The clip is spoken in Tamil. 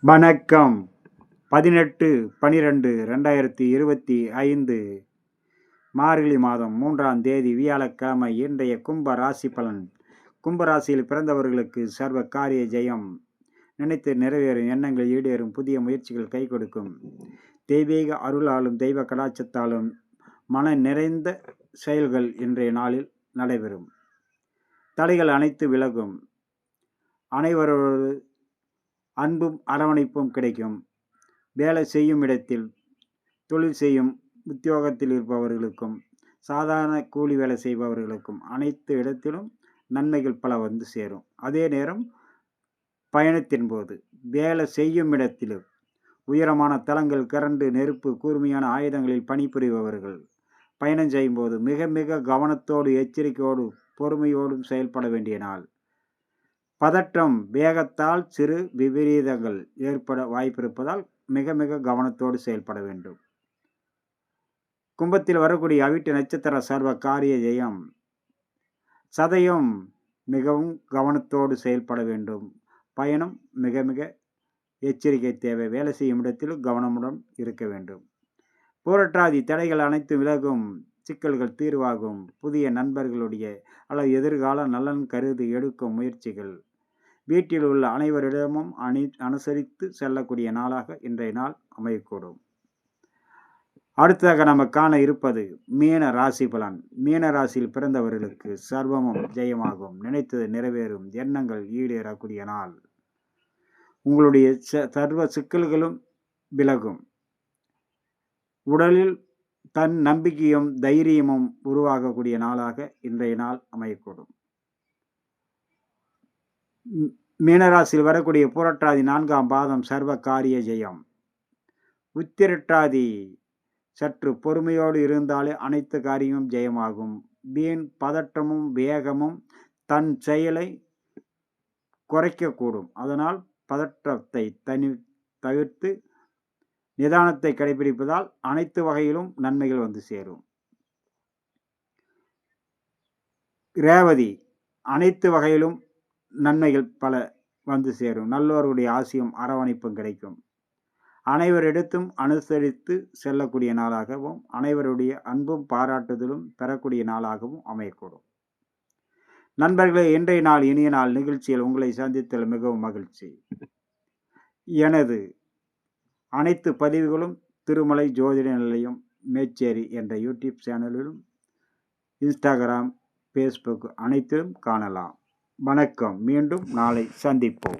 வணக்கம். 18/12/2025 மார்கழி மாதம் 3ஆம் தேதி வியாழக்கிழமை. இன்றைய கும்ப ராசி பலன். கும்ப ராசியில் பிறந்தவர்களுக்கு சர்வ காரிய ஜெயம். நினைத்து நிறைவேறும் எண்ணங்கள் ஈடேறும். புதிய முயற்சிகள் கை கொடுக்கும். தெய்வீக அருளாலும் தெய்வ கடாட்சத்தாலும் மன நிறைந்த செயல்கள் இன்றைய நாளில் நடைபெறும். தடைகள் அனைத்து விலகும். அனைவரோடு அன்பும் அரவணைப்பும் கிடைக்கும். வேலை செய்யும் இடத்தில், தொழில் செய்யும் உத்தியோகத்தில் இருப்பவர்களுக்கும், சாதாரண கூலி வேலை செய்பவர்களுக்கும் அனைத்து இடத்திலும் நன்மைகள் பல வந்து சேரும். அதே நேரம் பயணத்தின் போது வேலை செய்யும் இடத்திலும் உயரமான தளங்கள், கரண்டு, நெருப்பு, கூர்மையான ஆயுதங்களில் பணிபுரிபவர்கள் பயணம் செய்யும் போது மிக மிக கவனத்தோடு, எச்சரிக்கையோடு, பொறுமையோடும் செயல்பட வேண்டிய நாள். பதற்றம், வேகத்தால் சிறு விபரீதங்கள் ஏற்பட வாய்ப்பிருப்பதால் மிக மிக கவனத்தோடு செயல்பட வேண்டும். கும்பத்தில் வரக்கூடிய அவிட்ட நட்சத்திர சர்வ காரிய ஜெயம். சதயம் மிகவும் கவனத்தோடு செயல்பட வேண்டும். பயணம் மிக மிக எச்சரிக்கை தேவை. வேலை செய்யும் இடத்திலும் கவனமுடன் இருக்க வேண்டும். பூரட்டாதி தடைகள் அனைத்து விலகும். சிக்கல்கள் தீர்வாகும். புதிய நண்பர்களுடைய அல்லது எதிர்கால நலன் கருதி எடுக்கும் முயற்சிகள் வீட்டில் உள்ள அனைவரிடமும் அனுசரித்து செல்லக்கூடிய நாளாக இன்றைய நாள் அமையக்கூடும். அடுத்ததாக நம்ம காண இருப்பது மீன ராசி பலன். மீன ராசியில் பிறந்தவர்களுக்கு சர்வமும் ஜெயமாகும். நினைத்தது நிறைவேறும். எண்ணங்கள் ஈடேறக்கூடிய நாள். உங்களுடைய சர்வ சிக்கல்களும் விலகும். உடலில் தன் நம்பிக்கையும் தைரியமும் உருவாகக்கூடிய நாளாக இன்றைய நாள் அமையக்கூடும். மீனராசியில் வரக்கூடிய புரட்டாதி 4ஆம் பாதம் சர்வ காரிய ஜெயம். உத்திரட்டாதி சற்று பொறுமையோடு இருந்தாலே அனைத்து காரியமும் ஜெயமாகும். வீண் பதற்றமும் வேகமும் தன் செயலை குறைக்கக்கூடும். அதனால் பதற்றத்தை தவிர்த்து நிதானத்தை கடைபிடிப்பதால் அனைத்து வகையிலும் நன்மைகள் வந்து சேரும். ரேவதி அனைத்து வகையிலும் நன்மைகள் பல வந்து சேரும். நல்லோருடைய ஆசியும் அரவணைப்பும் கிடைக்கும். அனைவரிடத்தும் அனுசரித்து செல்லக்கூடிய நாளாகவும் அனைவருடைய அன்பும் பாராட்டுதலும் பெறக்கூடிய நாளாகவும் அமையக்கூடும். நண்பர்களே, இன்றைய நாள் இனிய நாள் நிகழ்ச்சியில் உங்களை சந்தித்தல் மிகவும் மகிழ்ச்சி. எனது அனைத்து பதிவுகளும் திருமலை ஜோதிட நிலையம் மேச்சேரி என்ற யூடியூப் சேனலிலும், இன்ஸ்டாகிராம், ஃபேஸ்புக் அனைத்திலும் காணலாம். வணக்கம். மீண்டும் நாளை சந்திப்போம்.